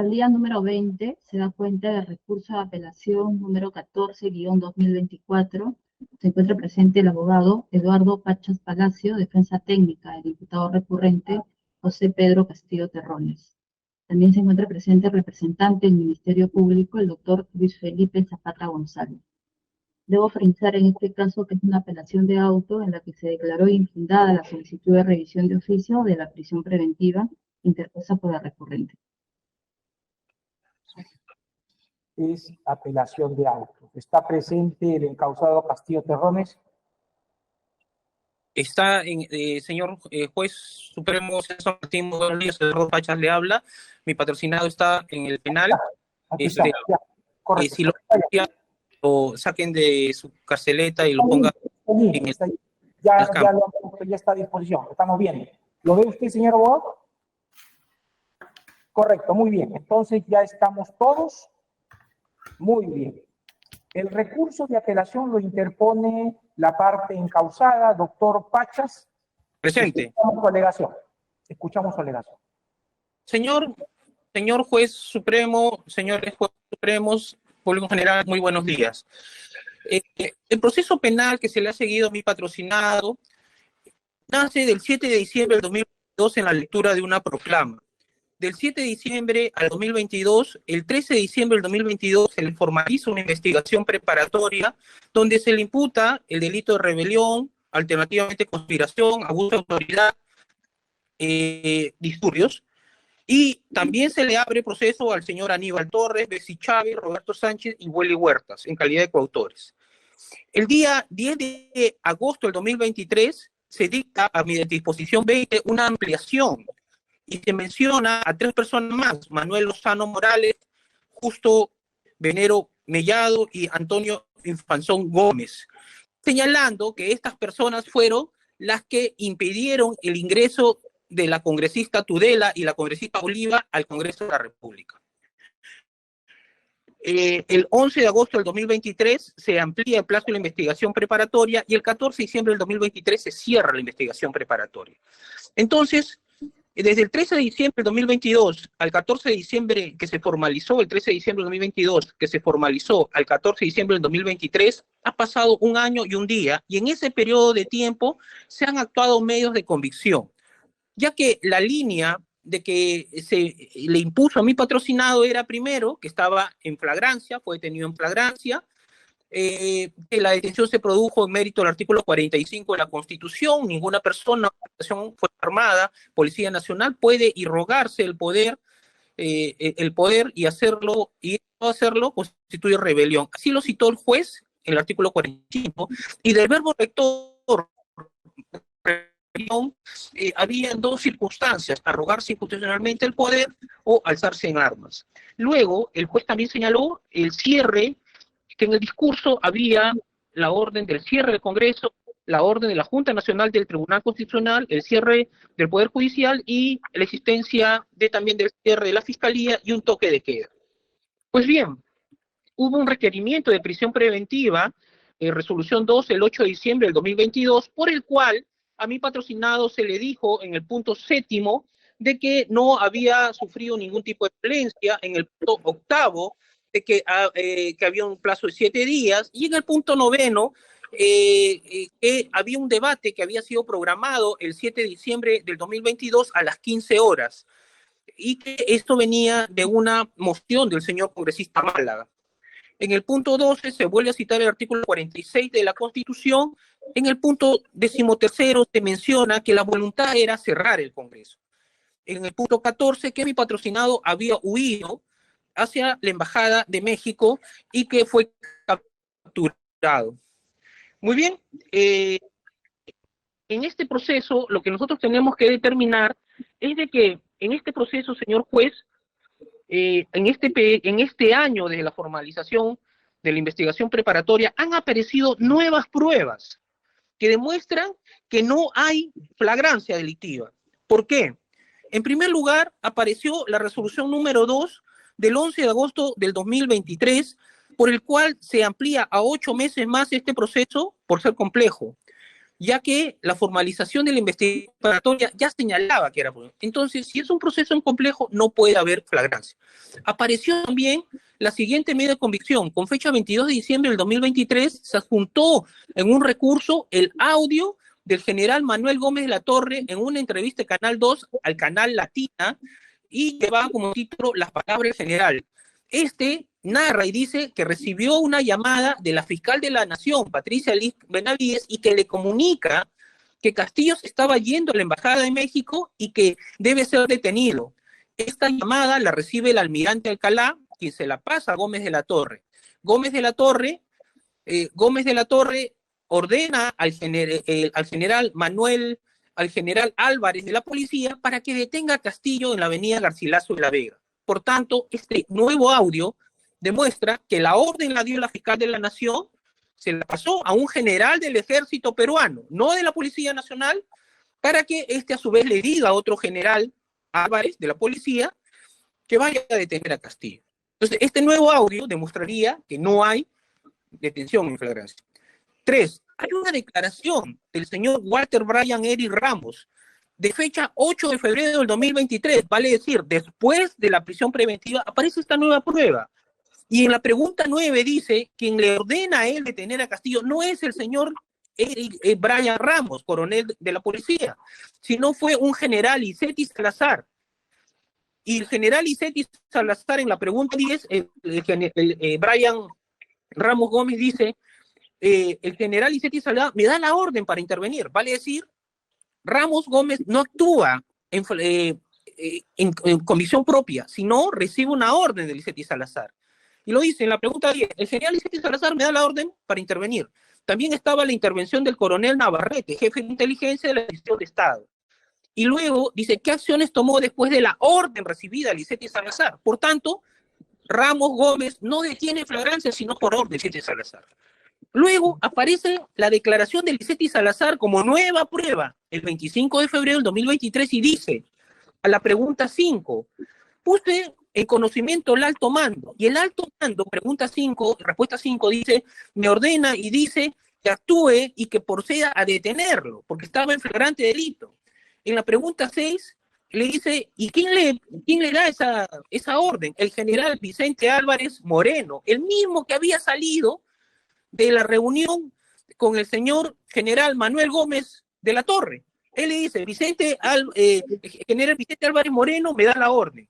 al día número 20 se da cuenta del recurso de apelación número 14-2024. Se encuentra presente el abogado Eduardo Pachas Palacio, defensa técnica del diputado recurrente José Pedro Castillo Terrones. También se encuentra presente el representante del Ministerio Público, el doctor Luis Felipe Zapata González. Debo precisar en este caso que es una apelación de auto en la que se declaró infundada la solicitud de revisión de oficio de la prisión preventiva interpuesta por el recurrente. Es apelación de auto. ¿Está presente el encausado Castillo Terrones? Está, señor juez supremo César Martín, buenos días, Eduardo Pachas le habla. Mi patrocinado está en el penal. Aquí está, ya, correcto. Si lo saquen de su carceleta y lo pongan en el... Ya está a disposición, estamos viendo. ¿Lo ve usted, señor abogado? Correcto, muy bien. Entonces ya estamos todos. Muy bien. El recurso de apelación lo interpone la parte encausada, doctor Pachas. Presente. Escuchamos su alegación. Señor juez supremo, señores jueces supremos, público en general, muy buenos días. El proceso penal que se le ha seguido a mi patrocinado nace del 7 de diciembre del 2022 en la lectura de una proclama. Del 7 de diciembre al 2022, el 13 de diciembre del 2022 se le formaliza una investigación preparatoria donde se le imputa el delito de rebelión, alternativamente conspiración, abuso de autoridad, disturbios, y también se le abre proceso al señor Aníbal Torres, Betsy Chávez, Roberto Sánchez y Willy Huertas en calidad de coautores. El día 10 de agosto del 2023 se dicta a mi disposición 20 una ampliación y se menciona a 3 personas más, Manuel Lozano Morales, Justo Venero Mellado y Antonio Infanzón Gómez, señalando que estas personas fueron las que impidieron el ingreso de la congresista Tudela y la congresista Oliva al Congreso de la República. El 11 de agosto del 2023 se amplía el plazo de la investigación preparatoria y el 14 de diciembre del 2023 se cierra la investigación preparatoria. Entonces, desde el 13 de diciembre del 2022 al 14 de diciembre que se formalizó, el 13 de diciembre del 2022 que se formalizó al 14 de diciembre del 2023, ha pasado 1 año y 1 día, y en ese periodo de tiempo se han actuado medios de convicción, ya que la línea de que se le impuso a mi patrocinado era primero que estaba en flagrancia, fue detenido en flagrancia, que la detención se produjo en mérito del artículo 45 de la Constitución, ninguna persona o organización fue armada, Policía Nacional puede irrogarse el poder y hacerlo, y no hacerlo constituye rebelión. Así lo citó el juez en el artículo 45, y del verbo rector había 2 circunstancias: arrogarse inconstitucionalmente el poder o alzarse en armas. Luego, el juez también señaló el cierre, que en el discurso había la orden del cierre del Congreso, la orden de la Junta Nacional del Tribunal Constitucional, el cierre del Poder Judicial y la existencia también del cierre de la Fiscalía y un toque de queda. Pues bien, hubo un requerimiento de prisión preventiva, resolución 2, el 8 de diciembre del 2022, por el cual a mi patrocinado se le dijo en el punto 7º de que no había sufrido ningún tipo de violencia, en el punto 8º de que había un plazo de 7 días, y en el punto 9º que había un debate que había sido programado el 7 de diciembre del 2022 a las 15 horas, y que esto venía de una moción del señor congresista Málaga. En el punto 12 se vuelve a citar el artículo 46 de la Constitución. En el punto 13º se menciona que la voluntad era cerrar el Congreso. En el punto 14, que mi patrocinado había huido hacia la Embajada de México y que fue capturado. Muy bien, en este proceso lo que nosotros tenemos que determinar es de que en este proceso, señor juez, en este año de la formalización de la investigación preparatoria han aparecido nuevas pruebas que demuestran que no hay flagrancia delictiva. ¿Por qué? En primer lugar, apareció la resolución número 2 del 11 de agosto del 2023, por el cual se amplía a 8 meses más este proceso por ser complejo. ya que la formalización de la investigación preparatoria ya señalaba que era problema. Entonces, si es un proceso complejo, no puede haber flagrancia. Apareció también la siguiente medida de convicción. Con fecha 22 de diciembre del 2023, se adjuntó en un recurso el audio del general Manuel Gómez de la Torre en una entrevista de Canal 2 al canal Latina, y llevaba como título las palabras del general. Narra y dice que recibió una llamada de la fiscal de la Nación, Patricia Liz Benavides, y que le comunica que Castillo se estaba yendo a la Embajada de México y que debe ser detenido. Esta llamada la recibe el almirante Alcalá, quien se la pasa a Gómez de la Torre. Gómez de la Torre ordena al general Álvarez de la policía para que detenga a Castillo en la avenida Garcilaso de la Vega. Por tanto, este nuevo audio demuestra que la orden la dio la fiscal de la Nación, se la pasó a un general del ejército peruano, no de la Policía Nacional, para que a su vez le diga a otro general, Álvarez, de la policía, que vaya a detener a Castillo. Entonces, este nuevo audio demostraría que no hay detención en flagrancia. 3. Hay una declaración del señor Walter Brian Eric Ramos, de fecha 8 de febrero del 2023, vale decir, después de la prisión preventiva, aparece esta nueva prueba. Y en la pregunta 9 dice, quien le ordena a él detener a Castillo no es el señor Brian Ramos, coronel de la policía, sino fue un general, Isetti Salazar. Y el general Isetti Salazar, en la pregunta 10, Brian Ramos Gómez dice, el general Isetti Salazar me da la orden para intervenir, vale decir, Ramos Gómez no actúa en comisión propia, sino recibe una orden de Isetti Salazar. Y lo dice en la pregunta 10, el general Isetti Salazar me da la orden para intervenir. También estaba la intervención del coronel Navarrete, jefe de inteligencia de la Administración de Estado. Y luego dice, ¿qué acciones tomó después de la orden recibida de Isetti Salazar? Por tanto, Ramos Gómez no detiene flagrancia, sino por orden de Isetti Salazar. Luego aparece la declaración de Isetti Salazar como nueva prueba, el 25 de febrero del 2023, y dice, a la pregunta 5, puse en conocimiento el alto mando, y el alto mando, respuesta 5 dice, me ordena y dice que actúe y que proceda a detenerlo, porque estaba en flagrante delito. En la pregunta 6 le dice, ¿y quién le da esa orden? El general Vicente Álvarez Moreno, el mismo que había salido de la reunión con el señor general Manuel Gómez de la Torre. Él le dice, general Vicente Álvarez Moreno me da la orden.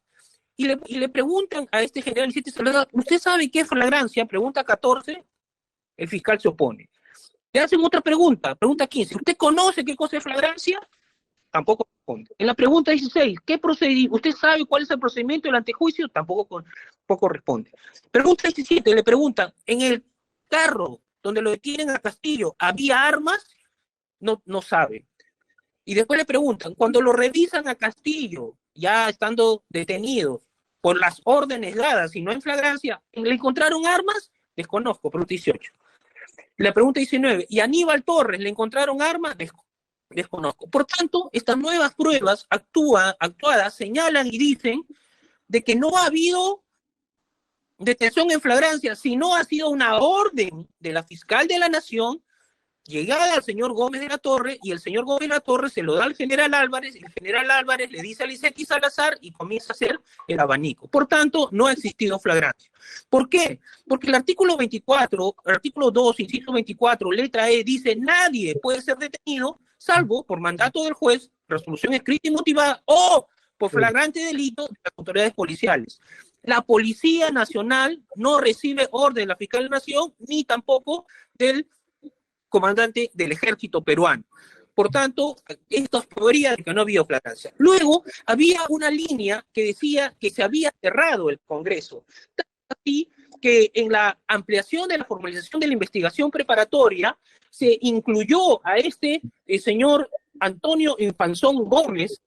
Y le preguntan a este general Vicente Salazar, ¿usted sabe qué es flagrancia? Pregunta 14, el fiscal se opone. Le hacen otra pregunta 15, ¿usted conoce qué cosa es flagrancia? Tampoco responde. En la pregunta 16, ¿usted sabe cuál es el procedimiento del antejuicio? Tampoco responde. Pregunta 17, le preguntan, ¿en el carro donde lo detienen a Castillo había armas? No sabe. Y después le preguntan, cuando lo revisan a Castillo, ya estando detenido por las órdenes dadas y no en flagrancia, ¿le encontraron armas? Desconozco, pregunta 18. La pregunta 19, ¿y Aníbal Torres le encontraron armas? Desconozco. Por tanto, estas nuevas pruebas actuadas señalan y dicen de que no ha habido detención en flagrancia, sino ha sido una orden de la fiscal de la Nación llegada al señor Gómez de la Torre, y el señor Gómez de la Torre se lo da al general Álvarez, y el general Álvarez le dice a Isetti Salazar y comienza a hacer el abanico. Por tanto, no ha existido flagrancia. ¿Por qué? Porque el artículo 2, inciso 24, letra E, dice, nadie puede ser detenido, salvo por mandato del juez, resolución escrita y motivada, o por flagrante delito de las autoridades policiales. La Policía Nacional no recibe orden de la Fiscal de la Nación, ni tampoco del comandante del ejército peruano. Por tanto, esto probaría que no había flagrancia. Luego, había una línea que decía que se había cerrado el Congreso. Así que en la ampliación de la formalización de la investigación preparatoria, se incluyó a señor Antonio Infanzón Gómez,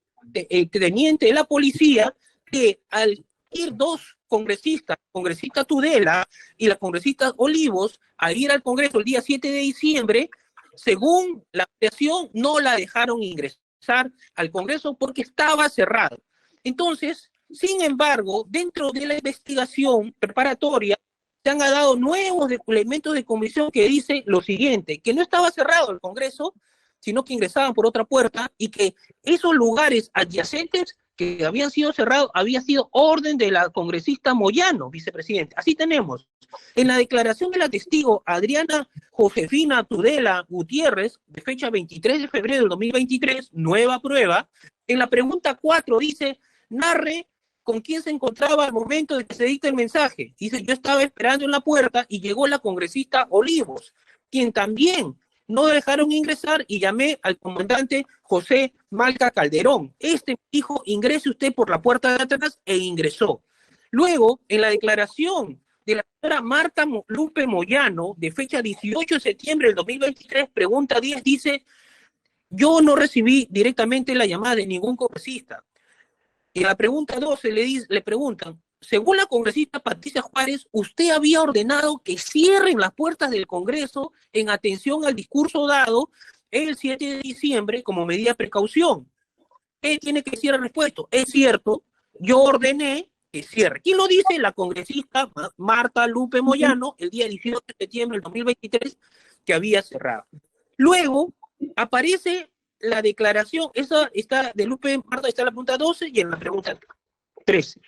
teniente de la policía, que al ir dos congresistas, congresista Tudela y la congresista Olivos, a ir al Congreso el día 7 de diciembre, según la ampliación, no la dejaron ingresar al Congreso porque estaba cerrado. Entonces, sin embargo, dentro de la investigación preparatoria, se han dado nuevos elementos de convicción que dice lo siguiente, que no estaba cerrado el Congreso, sino que ingresaban por otra puerta y que esos lugares adyacentes que habían sido cerrados había sido orden de la congresista Moyano, vicepresidente. Así tenemos. En la declaración de la testigo Adriana Josefina Tudela Gutiérrez, de fecha 23 de febrero del 2023, nueva prueba, en la pregunta 4 dice, narre con quién se encontraba al momento de que se dicta el mensaje. Dice, yo estaba esperando en la puerta y llegó la congresista Olivos, quien también no dejaron ingresar y llamé al comandante José Malca Calderón. Este dijo, ingrese usted por la puerta de atrás e ingresó. Luego, en la declaración de la señora Marta Lupe Moyano, de fecha 18 de septiembre del 2023, pregunta 10, dice, yo no recibí directamente la llamada de ningún congresista. En la pregunta 12 le preguntan, según la congresista Patricia Juárez, usted había ordenado que cierren las puertas del Congreso en atención al discurso dado el 7 de diciembre como medida de precaución. Él tiene que decir al respecto. Es cierto, yo ordené que cierre. ¿Quién lo dice? La congresista Marta Lupe Moyano, el día 18 de septiembre del 2023, que había cerrado. Luego aparece la declaración, esa está de Lupe Marta, está en la pregunta 12 y en la pregunta 13.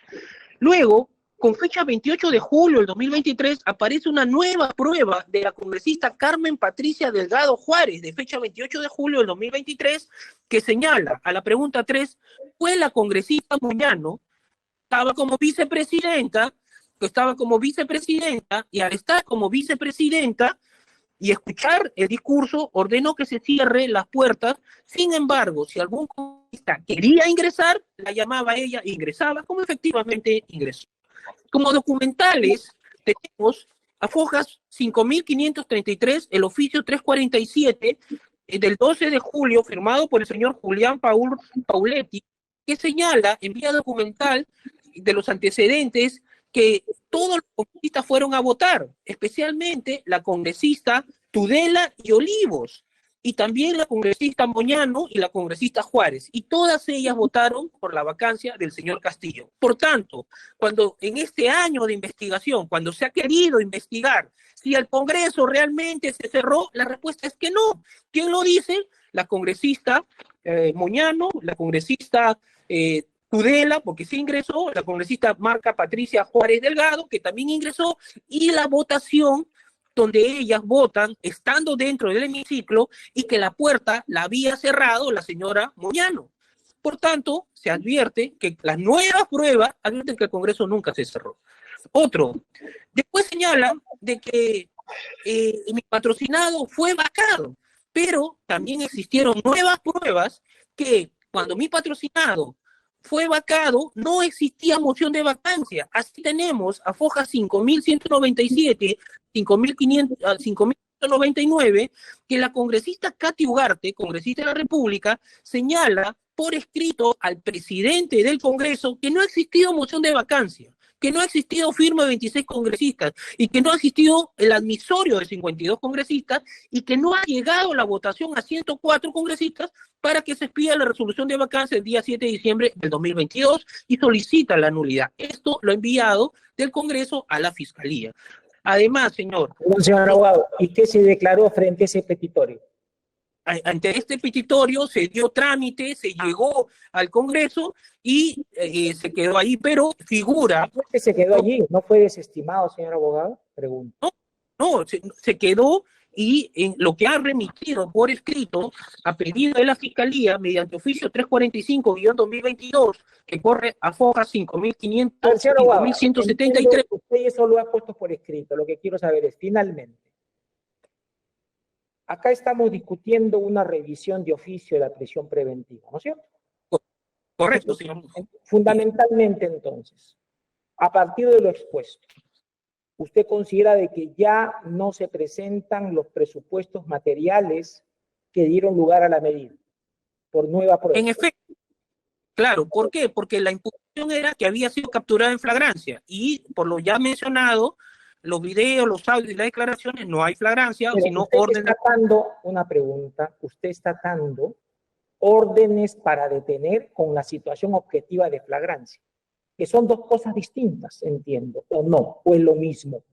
Luego, con fecha 28 de julio del 2023, aparece una nueva prueba de la congresista Carmen Patricia Delgado Juárez, de fecha 28 de julio del 2023, que señala a la pregunta 3, fue la congresista Moyano, estaba como vicepresidenta y al estar como vicepresidenta y escuchar el discurso, ordenó que se cierre las puertas. Sin embargo, si algún congresista quería ingresar, la llamaba a ella, ingresaba, como efectivamente ingresó. Como documentales, tenemos a Fojas 5533, el oficio 347, del 12 de julio, firmado por el señor Julián Pauletti, que señala, en vía documental, de los antecedentes, que todos los congresistas fueron a votar, especialmente la congresista Tudela y Olivos, y también la congresista Moyano y la congresista Juárez, y todas ellas votaron por la vacancia del señor Castillo. Por tanto, cuando en este año de investigación, cuando se ha querido investigar si el Congreso realmente se cerró, la respuesta es que no. ¿Quién lo dice? La congresista Moyano, la congresista Tudela, porque sí ingresó, la congresista Marta Patricia Juárez Delgado, que también ingresó, y la votación donde ellas votan estando dentro del hemiciclo y que la puerta la había cerrado la señora Moyano. Por tanto, se advierte que las nuevas pruebas advierten que el Congreso nunca se cerró. Otro, después señala de que mi patrocinado fue vacado, pero también existieron nuevas pruebas que cuando mi patrocinado fue vacado, no existía moción de vacancia. Así tenemos a Foja 5197, 5199, que la congresista Katy Ugarte, congresista de la República, señala por escrito al presidente del Congreso que no ha existido moción de vacancia, que no ha existido firma de 26 congresistas y que no ha existido el admisorio de 52 congresistas y que no ha llegado la votación a 104 congresistas para que se expida la resolución de vacancia el día 7 de diciembre del 2022 y solicita la nulidad. Esto lo ha enviado del Congreso a la Fiscalía. Además, señor abogado, ¿y qué se declaró frente a ese petitorio? Ante este petitorio se dio trámite, se llegó al Congreso y se quedó ahí, pero figura... ¿Por qué se quedó allí? ¿No fue desestimado, señor abogado? Pregunto. No, se quedó y en lo que ha remitido por escrito a pedido de la Fiscalía mediante oficio 345-2022 que corre a Foja 5500, 5173. Usted eso lo ha puesto por escrito. Lo que quiero saber es, finalmente, acá estamos discutiendo una revisión de oficio de la prisión preventiva, ¿no es cierto? Correcto, señor. Fundamentalmente, entonces, a partir de lo expuesto, ¿usted considera de que ya no se presentan los presupuestos materiales que dieron lugar a la medida por nueva prueba? En efecto, claro. ¿Por qué? Porque la imputación era que había sido capturada en flagrancia y por lo ya mencionado, los videos, los audios y las declaraciones, no hay flagrancia, pero sino usted órdenes. Está dando una pregunta, usted está dando órdenes para detener con la situación objetiva de flagrancia, que son dos cosas distintas, entiendo, o no, o es lo mismo,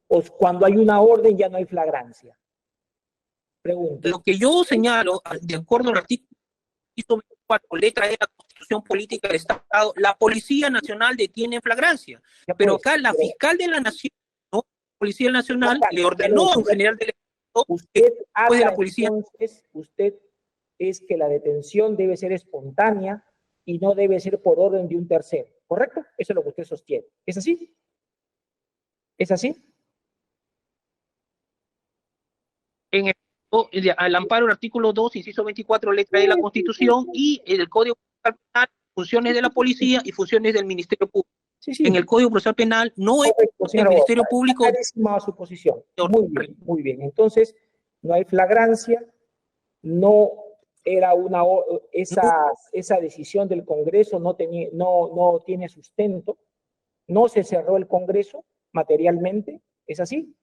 o cuando hay una orden ya no hay flagrancia. Pregunta. Lo que yo señalo, de acuerdo al artículo 24, letra de la Constitución Política del Estado, la Policía Nacional detiene en flagrancia. Ya Pero pues, acá la pero fiscal de la Nación, ¿no? La Policía Nacional, acá, le ordenó a un general del Estado que usted después de habla la policía. entonces, usted es que la detención debe ser espontánea y no debe ser por orden de un tercero, ¿correcto? Eso es lo que usted sostiene. ¿Es así? ¿Es así? En el, al amparo del artículo 2, inciso 24, letra de la Constitución, y el Código Procesal Penal, funciones de la policía y funciones del Ministerio Público. Sí, sí. En el Código Procesal Penal no es Correcto, el señora Ministerio Boca. Público. Clarísima su posición. Muy bien, muy bien. Entonces, no hay flagrancia, no era esa decisión del Congreso no tiene sustento, no se cerró el Congreso materialmente, ¿es así?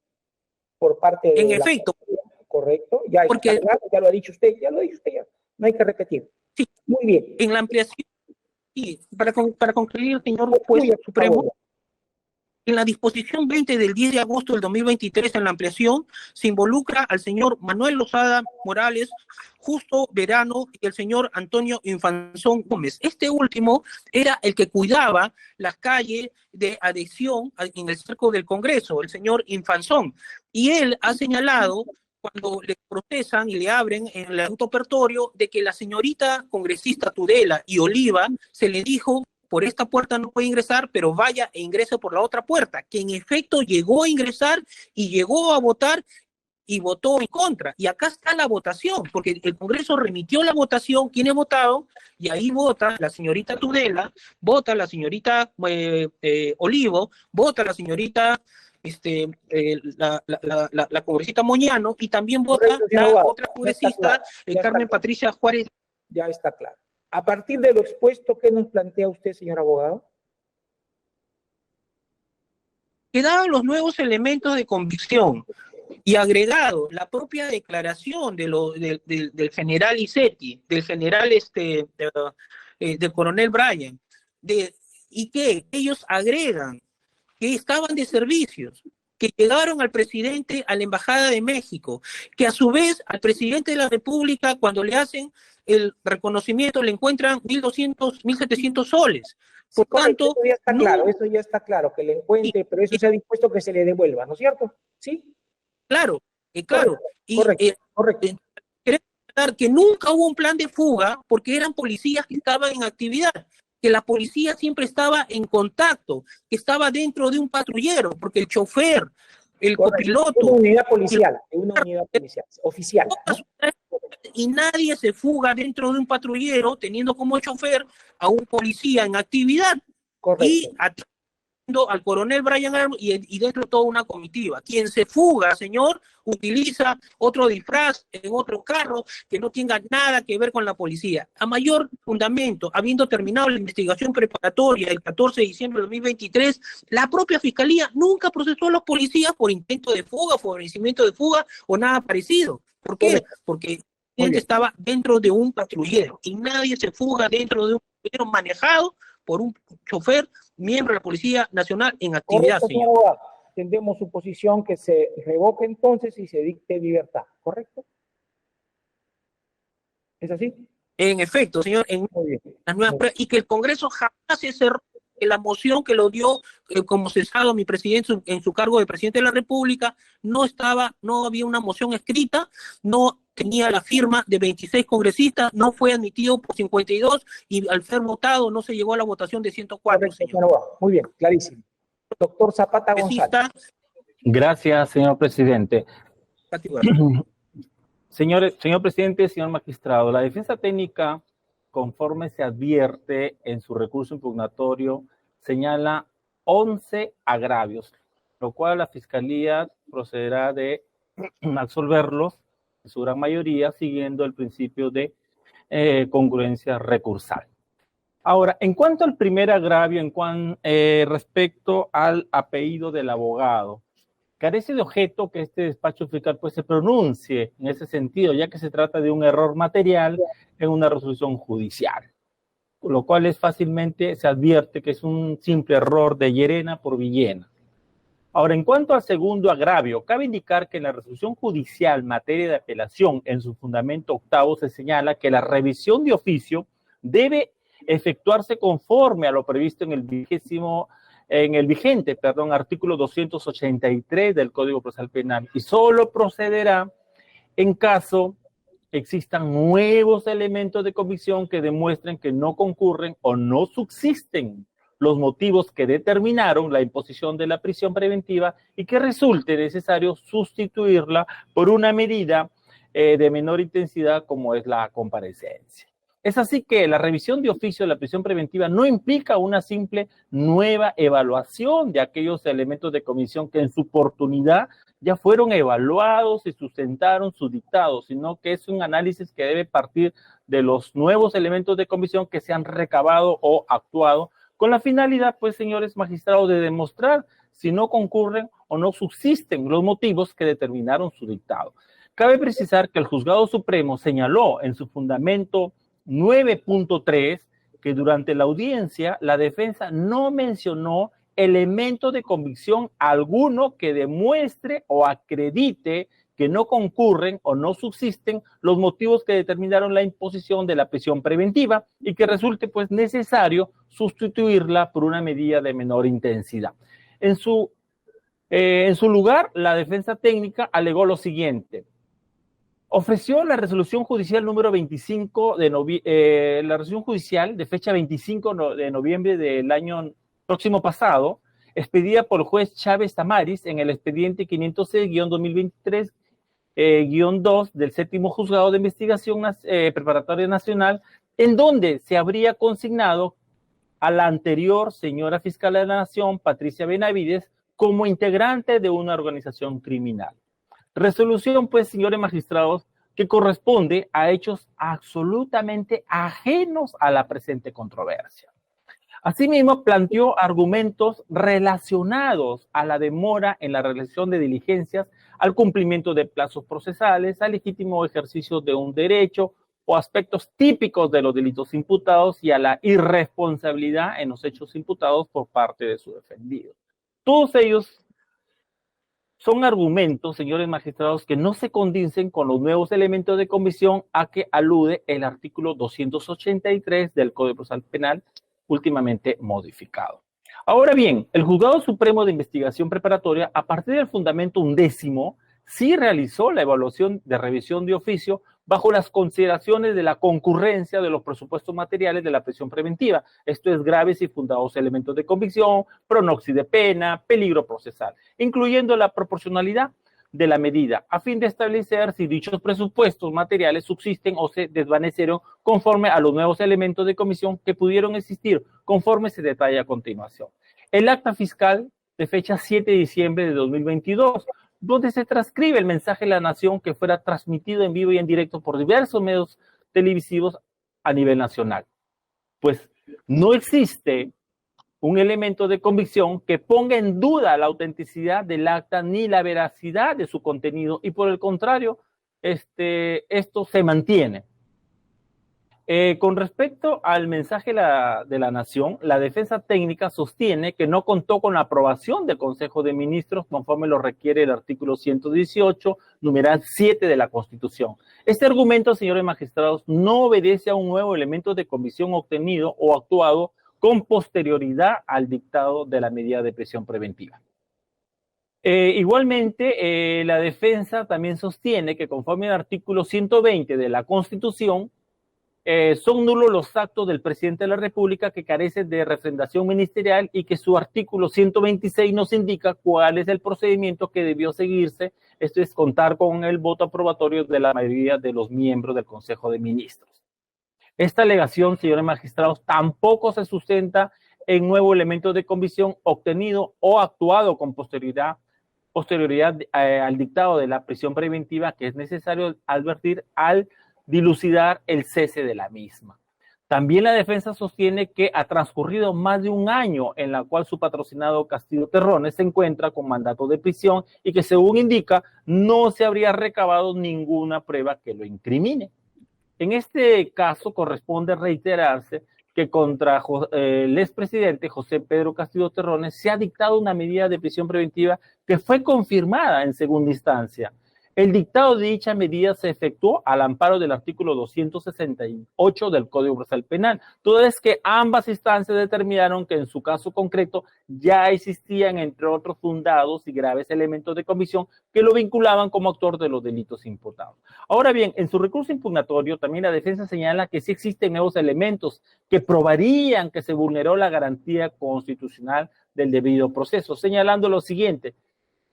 Por parte de En la efecto. Correcto, ya Porque, está claro, ya lo ha dicho usted, ya, no hay que repetir. Sí, muy bien. En la ampliación, y para concluir, señor juez supremo, en la disposición 20 del 10 de agosto del 2023, en la ampliación, se involucra al señor Manuel Lozada Morales, Justo Verano y el señor Antonio Infanzón Gómez. Este último era el que cuidaba las calles de adhesión en el cerco del Congreso, el señor Infanzón. Y él ha señalado, cuando le procesan y le abren en el autopertorio, de que la señorita congresista Tudela y Oliva se le dijo: por esta puerta no puede ingresar, pero vaya e ingrese por la otra puerta, que en efecto llegó a ingresar y llegó a votar y votó en contra. Y acá está la votación, porque el Congreso remitió la votación, quienes votaron, y ahí vota la señorita Tudela, vota la señorita Olivo, vota la señorita la congresista Moñano, y también vota la otra congresista, Carmen Patricia Juárez. Ya está claro. A partir de lo expuesto, ¿qué nos plantea usted, señor abogado? Que dados los nuevos elementos de convicción y agregado la propia declaración del general Isetti, del general del coronel Bryan, y que ellos agregan que estaban de servicios, que llegaron al presidente a la Embajada de México, que a su vez al presidente de la República, cuando le hacen el reconocimiento, le encuentran 1.200, 1.700 soles. Por tanto, eso ya está claro, eso ya está claro, que le encuentre, pero eso se ha dispuesto que se le devuelva, ¿no es cierto? ¿Sí? Claro, claro. Correcto. Queremos recordar que nunca hubo un plan de fuga porque eran policías que estaban en actividad, que la policía siempre estaba en contacto, que estaba dentro de un patrullero, porque el chofer, el copiloto... Una unidad policial, oficial. ¿No? Y nadie se fuga dentro de un patrullero teniendo como chofer a un policía en actividad. Correcto. Y al coronel Bryan Armstrong y dentro de toda una comitiva. Quien se fuga, señor, utiliza otro disfraz en otro carro que no tenga nada que ver con la policía. A mayor fundamento, habiendo terminado la investigación preparatoria el 14 de diciembre de 2023, la propia Fiscalía nunca procesó a los policías por intento de fuga, favorecimiento de fuga o nada parecido. ¿Por qué? Porque el cliente estaba dentro de un patrullero y nadie se fuga dentro de un patrullero manejado por un chofer, miembro de la Policía Nacional en actividad, correcto, señor. Entendemos su posición, que se revoque entonces y se dicte libertad, ¿correcto? ¿Es así? En efecto, señor, las nuevas pruebas, y que el Congreso jamás se cerró, que la moción que lo dio como cesado mi presidente en su cargo de presidente de la República no había una moción escrita, no tenía la firma de 26 congresistas, no fue admitido por 52 y al ser votado no se llegó a la votación de 104. Correcto, señor. Muy bien, clarísimo. Doctor Zapata González. Gracias, señor presidente. Señor presidente, señor magistrado, la defensa técnica, conforme se advierte en su recurso impugnatorio, señala 11 agravios, lo cual la Fiscalía procederá de absolverlos, en su gran mayoría, siguiendo el principio de congruencia recursal. Ahora, en cuanto al primer agravio, respecto al apellido del abogado, carece de objeto que este despacho fiscal pues se pronuncie en ese sentido, ya que se trata de un error material en una resolución judicial, lo cual se advierte que es un simple error de Llerena por Villena. Ahora, en cuanto al segundo agravio, cabe indicar que en la resolución judicial en materia de apelación, en su fundamento octavo, se señala que la revisión de oficio debe efectuarse conforme a lo previsto en el vigente artículo 283 del Código Procesal Penal y solo procederá en caso existan nuevos elementos de convicción que demuestren que no concurren o no subsisten los motivos que determinaron la imposición de la prisión preventiva y que resulte necesario sustituirla por una medida de menor intensidad como es la comparecencia. Es así que la revisión de oficio de la prisión preventiva no implica una simple nueva evaluación de aquellos elementos de comisión que en su oportunidad ya fueron evaluados y sustentaron sus dictados, sino que es un análisis que debe partir de los nuevos elementos de comisión que se han recabado o actuado con la finalidad, pues, señores magistrados, de demostrar si no concurren o no subsisten los motivos que determinaron su dictado. Cabe precisar que el Juzgado Supremo señaló en su fundamento 9.3 que durante la audiencia la defensa no mencionó elemento de convicción alguno que demuestre o acredite que no concurren o no subsisten los motivos que determinaron la imposición de la prisión preventiva y que resulte pues necesario sustituirla por una medida de menor intensidad. En su lugar, la defensa técnica alegó lo siguiente. Ofreció la resolución judicial número 25 la resolución judicial de fecha 25 de noviembre del año próximo pasado, expedida por el juez Chávez Tamaris en el expediente 506-2023-2 del séptimo juzgado de investigación preparatoria nacional, en donde se habría consignado a la anterior señora fiscal de la Nación, Patricia Benavides, como integrante de una organización criminal. Resolución, pues, señores magistrados, que corresponde a hechos absolutamente ajenos a la presente controversia. Asimismo, planteó argumentos relacionados a la demora en la realización de diligencias, al cumplimiento de plazos procesales, al legítimo ejercicio de un derecho o aspectos típicos de los delitos imputados y a la irresponsabilidad en los hechos imputados por parte de su defendido. Todos ellos son argumentos, señores magistrados, que no se condicen con los nuevos elementos de comisión a que alude el artículo 283 del Código Procesal Penal, últimamente modificado. Ahora bien, el Juzgado Supremo de Investigación Preparatoria, a partir del fundamento 11º, sí realizó la evaluación de revisión de oficio bajo las consideraciones de la concurrencia de los presupuestos materiales de la prisión preventiva. Esto es, graves y fundados elementos de convicción, pronóxido de pena, peligro procesal, incluyendo la proporcionalidad de la medida, a fin de establecer si dichos presupuestos materiales subsisten o se desvanecieron conforme a los nuevos elementos de comisión que pudieron existir, conforme se detalla a continuación. El acta fiscal de fecha 7 de diciembre de 2022, donde se transcribe el mensaje de la Nación que fuera transmitido en vivo y en directo por diversos medios televisivos a nivel nacional. Pues no existe un elemento de convicción que ponga en duda la autenticidad del acta ni la veracidad de su contenido, y por el contrario, esto se mantiene. Con respecto al mensaje de la Nación, la defensa técnica sostiene que no contó con la aprobación del Consejo de Ministros conforme lo requiere el artículo 118, numeral 7 de la Constitución. Este argumento, señores magistrados, no obedece a un nuevo elemento de convicción obtenido o actuado con posterioridad al dictado de la medida de prisión preventiva. Igualmente, la defensa también sostiene que conforme al artículo 120 de la Constitución, son nulos los actos del presidente de la República que carecen de refrendación ministerial y que su artículo 126 nos indica cuál es el procedimiento que debió seguirse, esto es contar con el voto aprobatorio de la mayoría de los miembros del Consejo de Ministros. Esta alegación, señores magistrados, tampoco se sustenta en nuevo elemento de convicción obtenido o actuado con posterioridad al dictado de la prisión preventiva, que es necesario advertir al dilucidar el cese de la misma. También la defensa sostiene que ha transcurrido más de un año en la cual su patrocinado Castillo Terrones se encuentra con mandato de prisión y que, según indica, no se habría recabado ninguna prueba que lo incrimine. En este caso corresponde reiterarse que contra el expresidente José Pedro Castillo Terrones se ha dictado una medida de prisión preventiva que fue confirmada en segunda instancia. El dictado de dicha medida se efectuó al amparo del artículo 268 del Código Procesal Penal, toda vez que ambas instancias determinaron que en su caso concreto ya existían, entre otros, fundados y graves elementos de comisión que lo vinculaban como autor de los delitos imputados. Ahora bien, en su recurso impugnatorio también la defensa señala que sí existen nuevos elementos que probarían que se vulneró la garantía constitucional del debido proceso, señalando lo siguiente,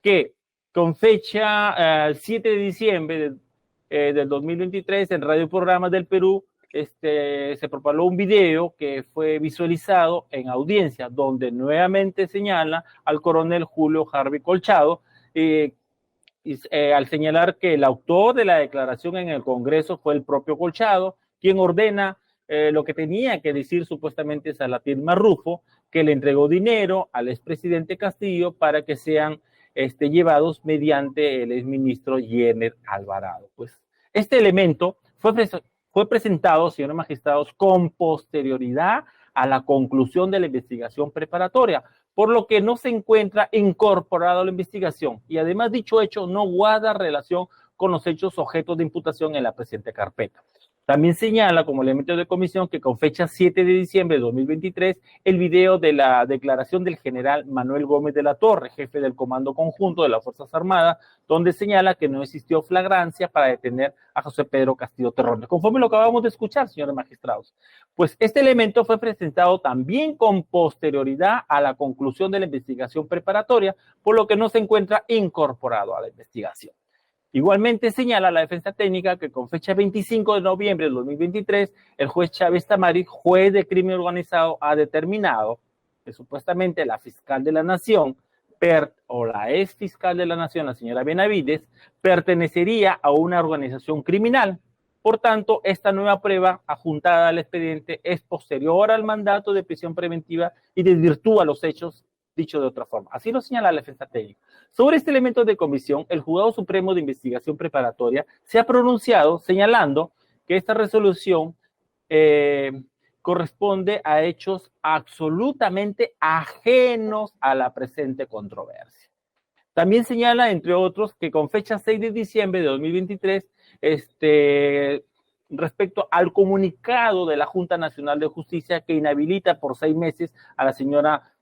que con fecha 7 de diciembre del 2023, en Radio Programas del Perú, se propagó un video que fue visualizado en audiencia, donde nuevamente señala al coronel Julio Harvey Colchado, al señalar que el autor de la declaración en el Congreso fue el propio Colchado, quien ordena lo que tenía que decir supuestamente Salatín Marrufo, que le entregó dinero al expresidente Castillo para que sean llevados mediante el exministro Jenner Alvarado. Pues este elemento fue presentado, señores magistrados, con posterioridad a la conclusión de la investigación preparatoria, por lo que no se encuentra incorporado a la investigación y además dicho hecho no guarda relación con los hechos objetos de imputación en la presente carpeta. También señala como elemento de comisión que con fecha 7 de diciembre de 2023, el video de la declaración del general Manuel Gómez de la Torre, jefe del Comando Conjunto de las Fuerzas Armadas, donde señala que no existió flagrancia para detener a José Pedro Castillo Terrones, conforme lo acabamos de escuchar, señores magistrados. Pues este elemento fue presentado también con posterioridad a la conclusión de la investigación preparatoria, por lo que no se encuentra incorporado a la investigación. Igualmente señala la defensa técnica que con fecha 25 de noviembre de 2023, el juez Chávez Tamari, juez de crimen organizado, ha determinado que supuestamente la fiscal de la Nación, o la ex fiscal de la Nación, la señora Benavides, pertenecería a una organización criminal. Por tanto, esta nueva prueba adjuntada al expediente es posterior al mandato de prisión preventiva y desvirtúa los hechos, dicho de otra forma. Así lo señala la defensa técnica. Sobre este elemento de comisión, el Juzgado Supremo de Investigación Preparatoria se ha pronunciado señalando que esta resolución corresponde a hechos absolutamente ajenos a la presente controversia. También señala, entre otros, que con fecha 6 de diciembre de 2023, respecto al comunicado de la Junta Nacional de Justicia que inhabilita por 6 meses a la señora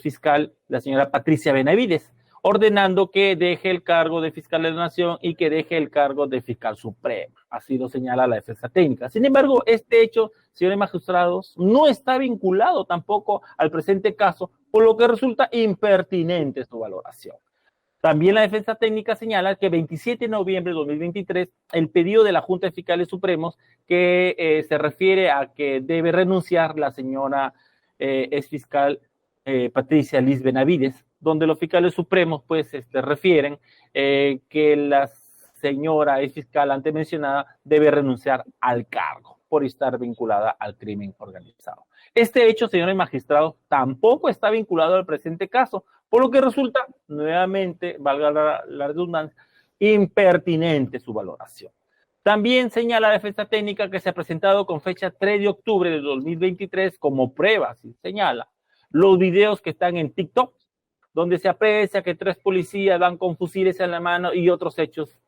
fiscal, la señora Patricia Benavides, ordenando que deje el cargo de fiscal de la Nación y que deje el cargo de fiscal supremo. Así lo señala la defensa técnica. Sin embargo, este hecho, señores magistrados, no está vinculado tampoco al presente caso, por lo que resulta impertinente su valoración. También la defensa técnica señala que 27 de noviembre de 2023, el pedido de la Junta de Fiscales Supremos que se refiere a que debe renunciar la señora exfiscal Patricia Liz Benavides, donde los fiscales supremos pues refieren que la señora fiscal antes mencionada debe renunciar al cargo por estar vinculada al crimen organizado. Este hecho, señores magistrados, tampoco está vinculado al presente caso, por lo que resulta nuevamente, valga la redundancia, impertinente su valoración. También señala la defensa técnica que se ha presentado con fecha 3 de octubre de 2023 como prueba, así señala, los videos que están en TikTok, donde se aprecia que 3 policías van con fusiles en la mano y otros hechos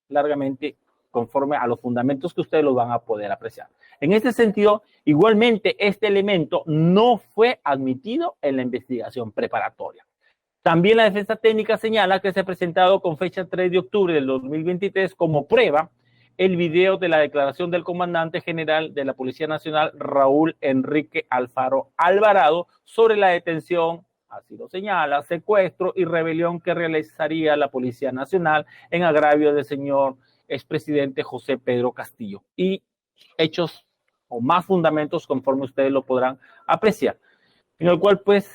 largamente conforme a los fundamentos que ustedes los van a poder apreciar. En este sentido, igualmente, este elemento no fue admitido en la investigación preparatoria. También la defensa técnica señala que se ha presentado con fecha 3 de octubre del 2023 como prueba el video de la declaración del comandante general de la Policía Nacional, Raúl Enrique Alfaro Alvarado, sobre la detención, así lo señala, secuestro y rebelión que realizaría la Policía Nacional en agravio del señor expresidente José Pedro Castillo. Y hechos o más fundamentos conforme ustedes lo podrán apreciar. En el cual pues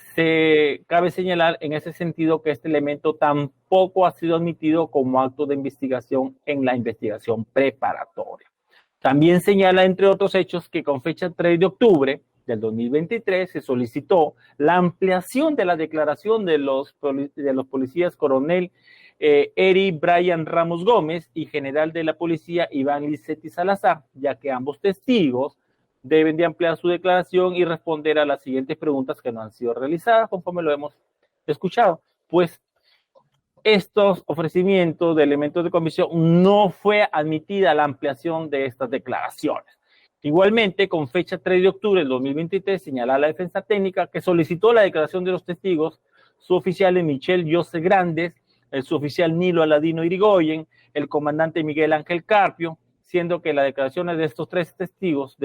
cabe señalar en ese sentido que este elemento tampoco ha sido admitido como acto de investigación en la investigación preparatoria. También señala, entre otros hechos, que con fecha 3 de octubre del 2023 se solicitó la ampliación de la declaración de los policías coronel Eri Brian Ramos Gómez y general de la policía Iván Licetti Salazar, ya que ambos testigos deben de ampliar su declaración y responder a las siguientes preguntas que no han sido realizadas, conforme lo hemos escuchado. Pues estos ofrecimientos de elementos de comisión no fue admitida la ampliación de estas declaraciones. Igualmente, con fecha 3 de octubre del 2023, señala la defensa técnica que solicitó la declaración de los testigos, su oficial Michelle José Grandes, el suboficial Nilo Aladino Irigoyen, el comandante Miguel Ángel Carpio, siendo que las declaraciones de estos tres testigos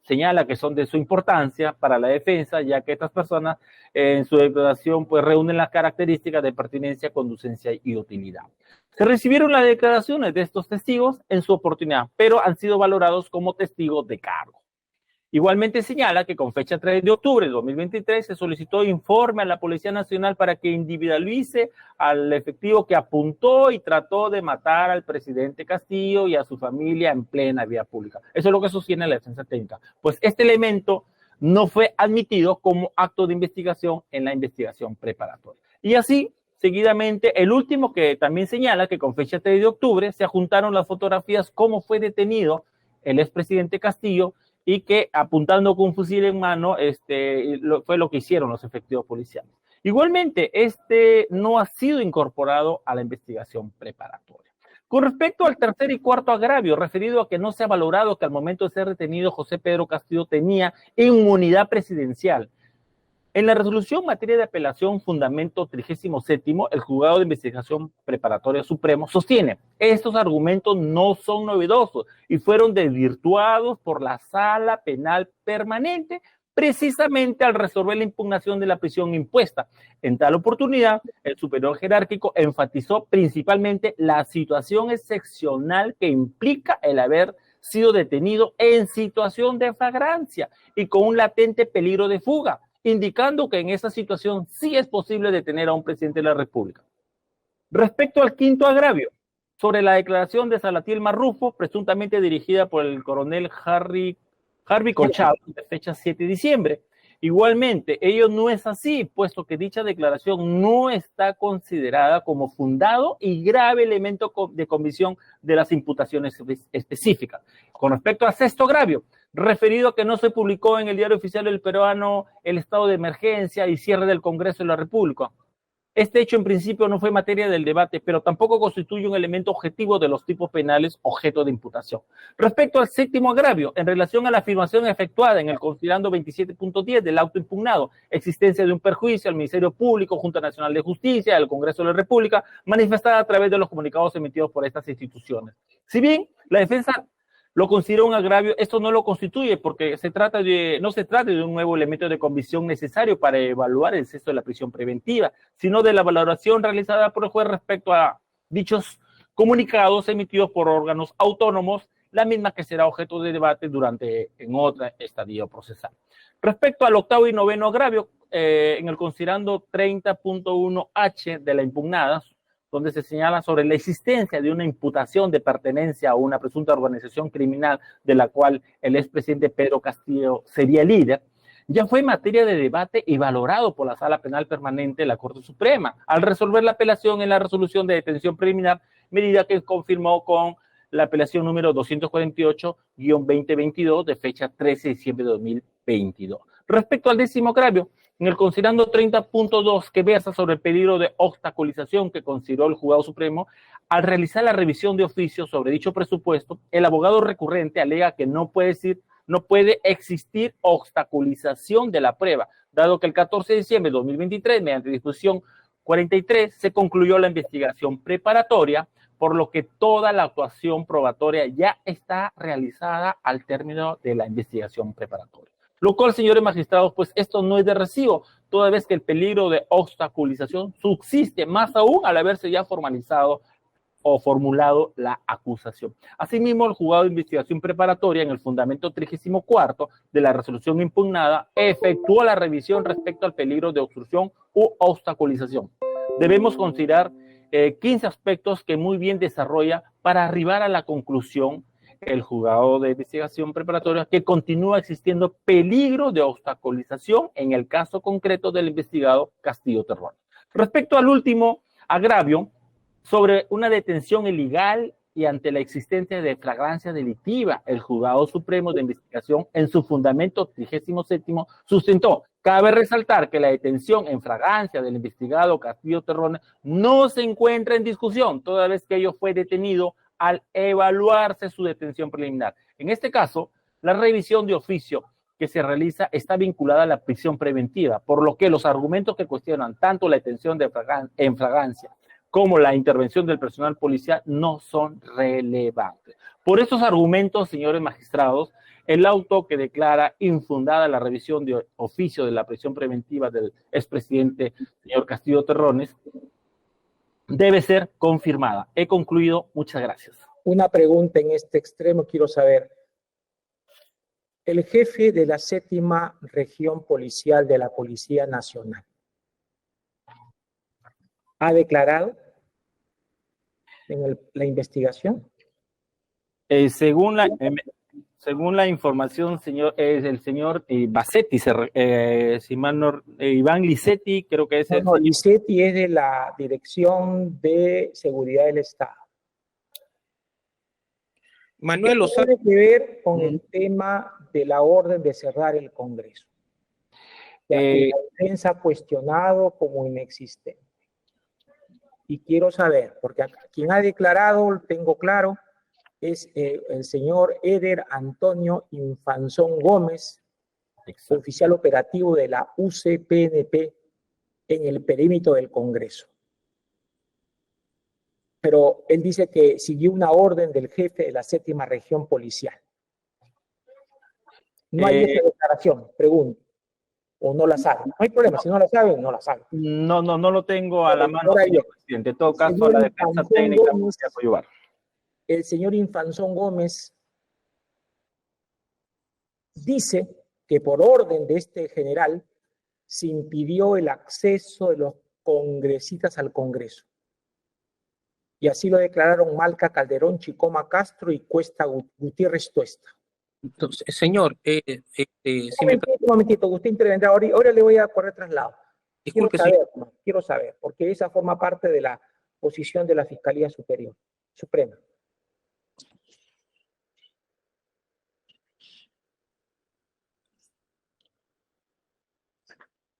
señala que son de su importancia para la defensa, ya que estas personas en su declaración pues reúnen las características de pertinencia, conducencia y utilidad. Se recibieron las declaraciones de estos testigos en su oportunidad, pero han sido valorados como testigos de cargo. Igualmente señala que con fecha 3 de octubre de 2023 se solicitó informe a la Policía Nacional para que individualice al efectivo que apuntó y trató de matar al presidente Castillo y a su familia en plena vía pública. Eso es lo que sostiene la defensa técnica. Pues este elemento no fue admitido como acto de investigación en la investigación preparatoria. Y así, seguidamente, el último que también señala que con fecha 3 de octubre se adjuntaron las fotografías cómo fue detenido el expresidente Castillo y que apuntando con un fusil en mano fue lo que hicieron los efectivos policiales. Igualmente, no ha sido incorporado a la investigación preparatoria. Con respecto al tercer y cuarto agravio, referido a que no se ha valorado que al momento de ser detenido José Pedro Castillo tenía inmunidad presidencial. En la resolución en materia de apelación fundamento 37, el juzgado de investigación preparatoria supremo sostiene: estos argumentos no son novedosos y fueron desvirtuados por la Sala Penal Permanente precisamente al resolver la impugnación de la prisión impuesta. En tal oportunidad, el superior jerárquico enfatizó principalmente la situación excepcional que implica el haber sido detenido en situación de flagrancia y con un latente peligro de fuga, indicando que en esa situación sí es posible detener a un presidente de la República. Respecto al quinto agravio, sobre la declaración de Salatiel Marrufo, presuntamente dirigida por el coronel Harvey Colchado, de fecha 7 de diciembre. Igualmente, ello no es así, puesto que dicha declaración no está considerada como fundado y grave elemento de comisión de las imputaciones específicas. Con respecto al sexto agravio, referido a que no se publicó en el Diario Oficial del Peruano el estado de emergencia y cierre del Congreso de la República. Este hecho en principio no fue materia del debate, pero tampoco constituye un elemento objetivo de los tipos penales objeto de imputación. Respecto al séptimo agravio, en relación a la afirmación efectuada en el considerando 27.10 del auto impugnado, existencia de un perjuicio al Ministerio Público, Junta Nacional de Justicia, al Congreso de la República, manifestada a través de los comunicados emitidos por estas instituciones. Si bien la defensa lo considera un agravio, esto no lo constituye porque no se trata de un nuevo elemento de convicción necesario para evaluar el ceso de la prisión preventiva, sino de la valoración realizada por el juez respecto a dichos comunicados emitidos por órganos autónomos, la misma que será objeto de debate en otra estadio procesal. Respecto al octavo y noveno agravio, en el considerando 30.1H de la impugnada, donde se señala sobre la existencia de una imputación de pertenencia a una presunta organización criminal de la cual el expresidente Pedro Castillo sería líder, ya fue materia de debate y valorado por la Sala Penal Permanente de la Corte Suprema, al resolver la apelación en la resolución de detención preliminar, medida que confirmó con la apelación número 248-2022 de fecha 13 de diciembre de 2022. Respecto al décimo agravio, en el considerando 30.2 que versa sobre el peligro de obstaculización que consideró el Juzgado Supremo, al realizar la revisión de oficio sobre dicho presupuesto, el abogado recurrente alega que no puede existir obstaculización de la prueba, dado que el 14 de diciembre de 2023, mediante disposición 43, se concluyó la investigación preparatoria, por lo que toda la actuación probatoria ya está realizada al término de la investigación preparatoria. Lo cual, señores magistrados, pues esto no es de recibo, toda vez que el peligro de obstaculización subsiste, más aún al haberse ya formalizado o formulado la acusación. Asimismo, el juzgado de investigación preparatoria, en el fundamento 34 de la resolución impugnada, efectuó la revisión respecto al peligro de obstrucción u obstaculización. Debemos considerar 15 aspectos que muy bien desarrolla para arribar a la conclusión el juzgado de investigación preparatoria que continúa existiendo peligro de obstaculización en el caso concreto del investigado Castillo Terrón. Respecto al último agravio, sobre una detención ilegal y ante la existencia de flagrancia delictiva, el Juzgado Supremo de Investigación, en su fundamento 37º, sustentó: cabe resaltar que la detención en flagrancia del investigado Castillo Terrones no se encuentra en discusión, toda vez que ello fue detenido al evaluarse su detención preliminar. En este caso, la revisión de oficio que se realiza está vinculada a la prisión preventiva, por lo que los argumentos que cuestionan tanto la detención en flagrancia como la intervención del personal policial no son relevantes. Por estos argumentos, señores magistrados, el auto que declara infundada la revisión de oficio de la prisión preventiva del expresidente señor Castillo Terrones debe ser confirmada. He concluido. Muchas gracias. Una pregunta en este extremo, quiero saber. El jefe de la 7ª Región Policial de la Policía Nacional ha declarado en la investigación. Según la información, el señor Bassetti, si mal no, Iván Licetti, creo que es el No, Licetti es de la Dirección de Seguridad del Estado. Manuel, ¿Qué tiene que ver con el tema de la orden de cerrar el Congreso? Ya que la defensa ha cuestionado como inexistente. Y quiero saber, porque quien ha declarado, tengo claro, es el señor Eder Antonio Infanzón Gómez, oficial operativo de la UCPNP en el perímetro del Congreso. Pero él dice que siguió una orden del jefe de la 7ª Región Policial. No hay esa declaración, pregunto. O no la saben. No hay problema, si no la saben, no la saben. No lo tengo a la mano, señor presidente. En todo caso, la defensa técnica Gómez, me puede ayudar. El señor Infanzón Gómez dice que por orden de este general se impidió el acceso de los congresistas al Congreso. Y así lo declararon Malca Calderón, Chicoma Castro y Cuesta Gutiérrez Tuesta. Entonces, señor, un momentito, usted intervendrá. Ahora le voy a correr traslado. Disculpe, quiero saber, porque esa forma parte de la posición de la Fiscalía Suprema.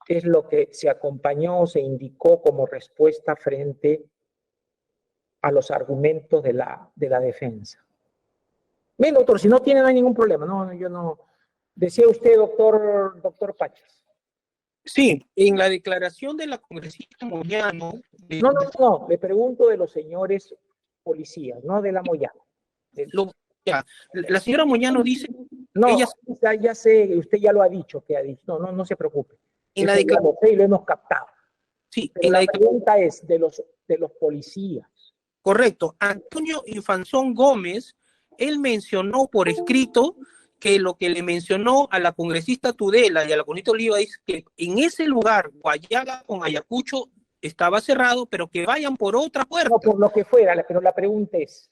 Es lo que se acompañó, se indicó como respuesta frente a los argumentos de la defensa. Bien, doctor, si no tiene, no hay ningún problema. No, yo no. Decía usted, doctor Pachas. Sí, en la declaración de la congresista Moyano. No, le pregunto de los señores policías, no de la Moyano. La señora Moyano dice. No, ya sé, usted ya lo ha dicho, que ha dicho. No se preocupe. En la declaración. Y lo hemos captado. Sí, pero la pregunta es de los policías. Correcto. Antonio Infanzón Gómez, él mencionó por escrito que lo que le mencionó a la congresista Tudela y a la congresista Oliva es que en ese lugar, Guayaga con Ayacucho, estaba cerrado, pero que vayan por otra puerta. No, por lo que fuera, pero la pregunta es,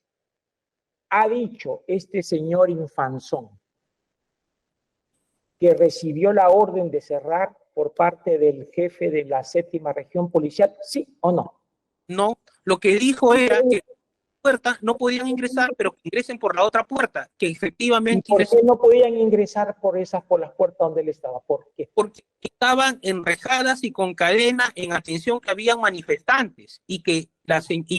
¿ha dicho este señor Infanzón que recibió la orden de cerrar por parte del jefe de la 7ª Región Policial? ¿Sí o no? No, lo que dijo era que puerta no podían ingresar, pero que ingresen por la otra puerta, que efectivamente. ¿Y por qué no podían ingresar por las puertas donde él estaba? ¿Por qué? Porque estaban enrejadas y con cadena en atención que habían manifestantes y que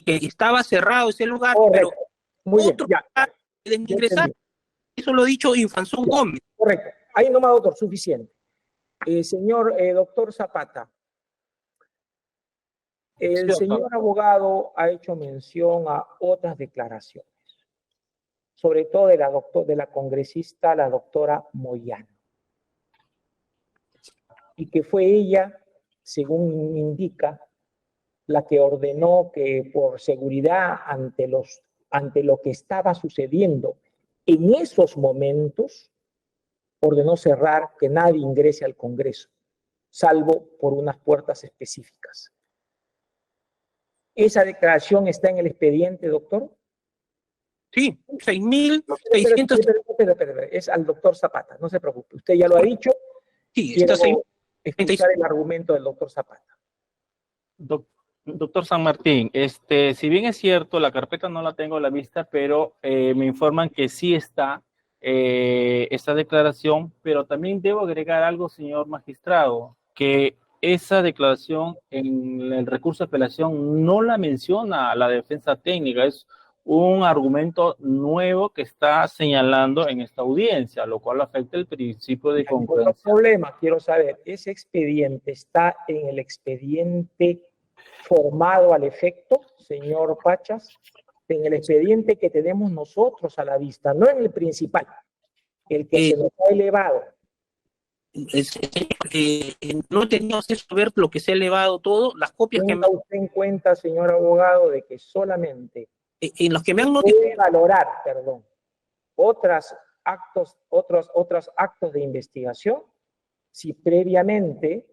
estaba cerrado ese lugar. Correcto. Pero muy otro bien, ya. pueden ingresar. Eso lo ha dicho Infanzón Gómez. Correcto. Ahí nomás, doctor, suficiente. Señor doctor Zapata, el señor abogado ha hecho mención a otras declaraciones, sobre todo de la congresista, la doctora Moyano, y que fue ella, según indica, la que ordenó que por seguridad ante lo que estaba sucediendo en esos momentos, ordenó cerrar, que nadie ingrese al Congreso, salvo por unas puertas específicas. ¿Esa declaración está en el expediente, doctor? Sí, 6.600. Pero, es al doctor Zapata, no se preocupe. Usted ya lo ha dicho. Sí, quiero está escuchar el argumento del doctor Zapata. Doctor San Martín, si bien es cierto, la carpeta no la tengo a la vista, pero me informan que sí está esta declaración, pero también debo agregar algo, señor magistrado, que esa declaración en el recurso de apelación no la menciona la defensa técnica, es un argumento nuevo que está señalando en esta audiencia, lo cual afecta el principio de Hay otro congruencia. problema, quiero saber, ¿ese expediente está en el expediente formado al efecto, señor Pachas? En el expediente que tenemos nosotros a la vista, no en el principal, el que se nos ha elevado. No he tenido acceso a ver lo que se ha elevado todo, las copias que Tenga usted en cuenta, señor abogado, de que solamente en los que me han puede valorar, otros actos de investigación si previamente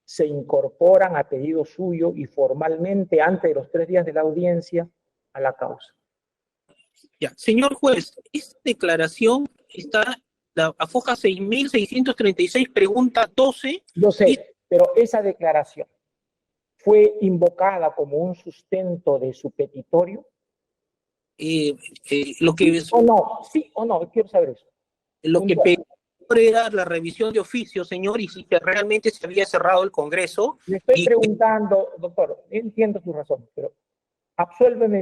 se incorporan a pedido suyo y formalmente antes de los 3 días de la audiencia a la causa. Ya, señor juez, esta declaración está a foja 6.636, pregunta 12. Yo sé, pero esa declaración fue invocada como un sustento de su petitorio. Lo que ¿Sí o no? ¿Sí o no? Quiero saber eso. Lo que pedí era la revisión de oficio, señor, y si realmente se había cerrado el Congreso. Le estoy preguntando, doctor, entiendo su razón, pero absuélveme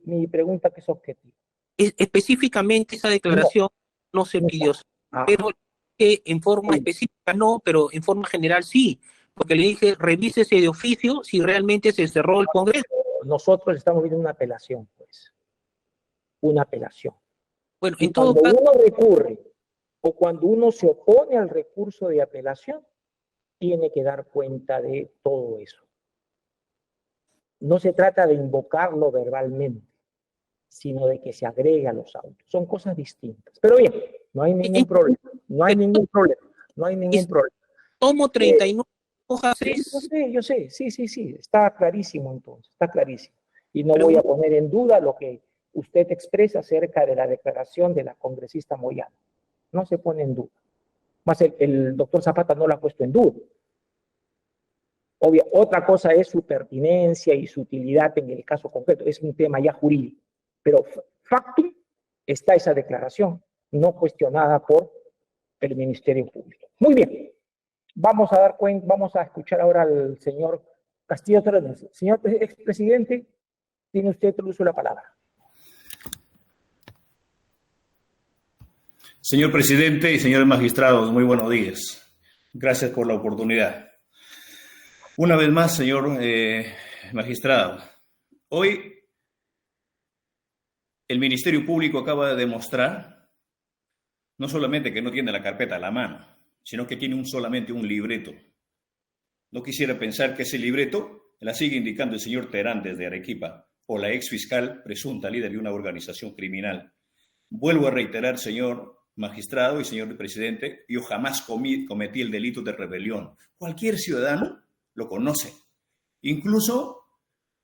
mi pregunta, que es objetiva. Específicamente esa declaración no se pidió, pero en forma específica no, pero en forma general sí, porque le dije, revísese de oficio si realmente se cerró el Congreso. Nosotros estamos viendo una apelación, pues. Una apelación. Bueno, y cuando uno recurre o cuando uno se opone al recurso de apelación, tiene que dar cuenta de todo eso. No se trata de invocarlo verbalmente, sino de que se agregue a los autos. Son cosas distintas. Pero bien, no hay ningún problema. No hay ningún problema. No hay ningún problema. Tomo 39 hojas. Yo sé. Sí. Está clarísimo entonces. Está clarísimo. Y no voy a poner en duda lo que usted expresa acerca de la declaración de la congresista Moyano. No se pone en duda. Más el doctor Zapata no lo ha puesto en duda. Otra cosa es su pertinencia y su utilidad en el caso concreto. Es un tema ya jurídico. Pero factum está esa declaración, no cuestionada por el Ministerio Público. Muy bien. Vamos a escuchar ahora al señor Castillo Terrenos. Señor expresidente, tiene usted el uso de la palabra. Señor presidente y señores magistrados, muy buenos días. Gracias por la oportunidad. Una vez más, señor magistrado, hoy el Ministerio Público acaba de demostrar no solamente que no tiene la carpeta a la mano, sino que tiene solamente un libreto. No quisiera pensar que ese libreto la sigue indicando el señor Terán desde Arequipa o la ex fiscal presunta líder de una organización criminal. Vuelvo a reiterar, señor magistrado y señor presidente, yo jamás cometí el delito de rebelión. Cualquier ciudadano lo conoce. Incluso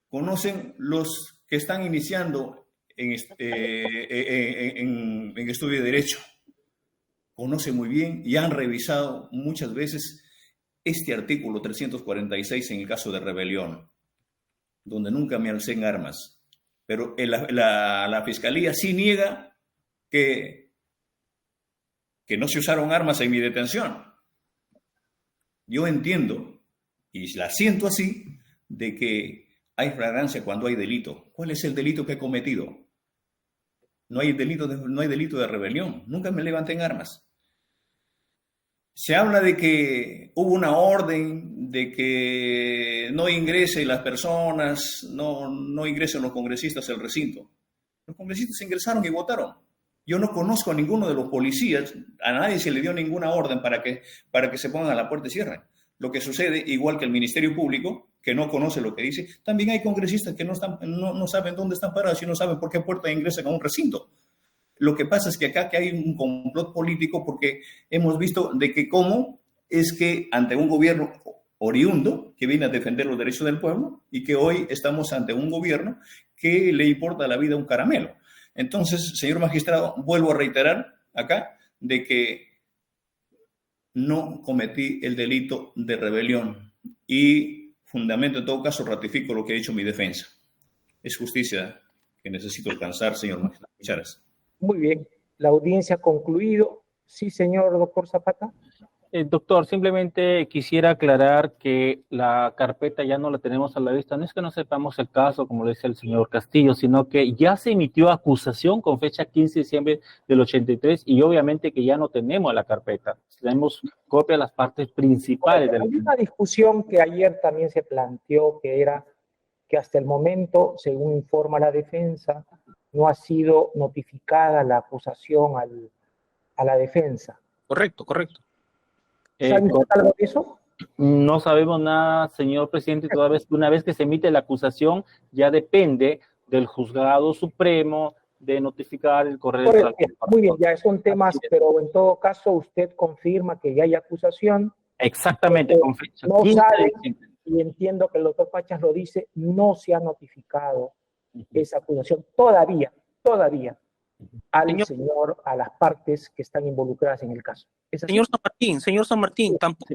conocen los que están iniciando en estudio de Derecho. Conocen muy bien y han revisado muchas veces este artículo 346 en el caso de rebelión, donde nunca me alcé en armas. Pero la Fiscalía sí niega que no se usaron armas en mi detención. Yo entiendo, y la siento así, de que hay flagrancia cuando hay delito. ¿Cuál es el delito que he cometido? No hay delito de rebelión. Nunca me levanté en armas. Se habla de que hubo una orden de que no ingresen las personas, no ingresen los congresistas al recinto. Los congresistas ingresaron y votaron. Yo no conozco a ninguno de los policías, a nadie se le dio ninguna orden para que se pongan a la puerta y cierren. Lo que sucede, igual que el Ministerio Público, que no conoce lo que dice, también hay congresistas que no saben dónde están parados y no saben por qué puerta ingresan a un recinto. Lo que pasa es que acá que hay un complot político porque hemos visto de que cómo es que ante un gobierno oriundo que viene a defender los derechos del pueblo y que hoy estamos ante un gobierno que le importa la vida un caramelo. Entonces, señor magistrado, vuelvo a reiterar acá de que no cometí el delito de rebelión y fundamento, en todo caso, ratifico lo que ha dicho mi defensa. Es justicia que necesito alcanzar, señor magistrado. Muchas gracias. Muy bien. La audiencia ha concluido. Sí, señor doctor Zapata. Doctor, simplemente quisiera aclarar que la carpeta ya no la tenemos a la vista. No es que no sepamos el caso, como lo dice el señor Castillo, sino que ya se emitió acusación con fecha 15 de diciembre del 83 y obviamente que ya no tenemos la carpeta. Tenemos copia de las partes principales. Bueno, hay una discusión que ayer también se planteó, que era que hasta el momento, según informa la defensa, no ha sido notificada la acusación a la defensa. Correcto, correcto. ¿Saben algo de eso? No sabemos nada, señor presidente, toda vez que una vez que se emite la acusación, ya depende del juzgado supremo de notificar el correo. Muy bien, ya son temas, pero en todo caso usted confirma que ya hay acusación. Exactamente, con fecha. No sabe, y entiendo que el doctor Pachas lo dice, no se ha notificado esa acusación todavía a las partes que están involucradas en el caso. Señor San Martín, tampoco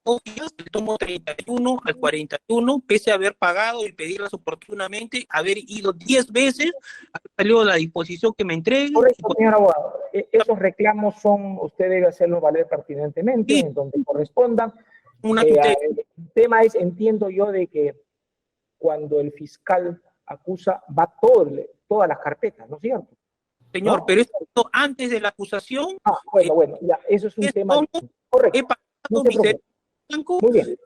el tomo 31 al 41, pese a haber pagado y pedirlas oportunamente, haber ido 10 veces, salió la disposición que me entregue. Por eso, señor abogado, esos reclamos usted debe hacerlos valer pertinentemente, sí, en donde correspondan. El tema es, entiendo yo, de que cuando el fiscal acusa, va todas las carpetas, ¿no es cierto? Señor, ¿no? Pero esto antes de la acusación. Bueno, ya, eso es un tema correcto. He pagado mi blanco, muy bien.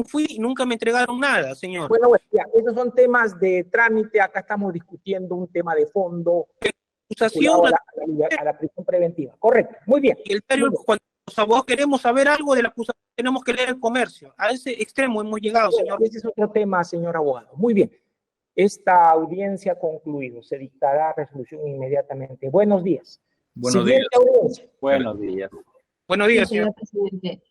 Fui y nunca me entregaron nada, señor. Bueno, ya, esos son temas de trámite, acá estamos discutiendo un tema de fondo, acusación a la prisión preventiva. Correcto, muy bien. Y cuando los abogados queremos saber algo de la acusación, tenemos que leer el comercio. A ese extremo hemos llegado, señor. Ese es otro tema, señor abogado. Muy bien. Esta audiencia ha concluido. Se dictará resolución inmediatamente. Buenos días. Buenos días. Audiencia. Buenos días. Buenos días, señor presidente.